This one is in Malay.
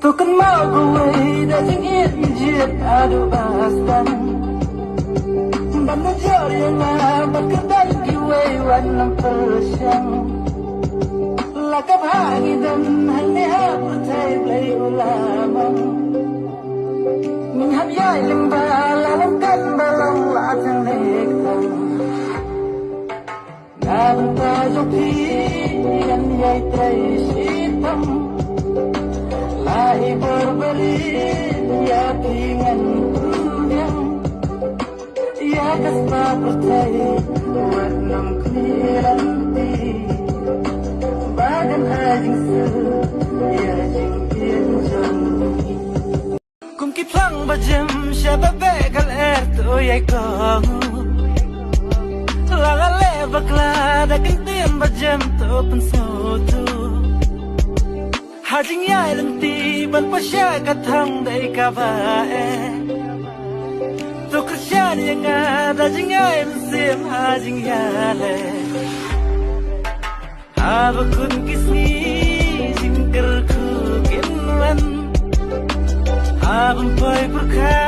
Tu kan mau gue dah jengit jit adu asdan. Banda jari na berkedai gue warna persiang. Lakap hangi dan hanya aku terlay ulamang. Minham yai lembah lalam kan balang latang lekang. Nabanta joki yan yai tray sitam. Lahi berberi ya tingan kunyang. Ya kaspa percaya warnam kliranti. Badan hajing se ya jing pianjang. Kum ki plang bajem shababe kal tu yai kong. Lagale bakla da kintian bajem tu pensotu. Hajing yai lenti ban pasya kathang dai kabae. Tu krisyan yang ada jing yai msim hajing yale. Abakun kisni jingker ku kinwan. Abang poi berkah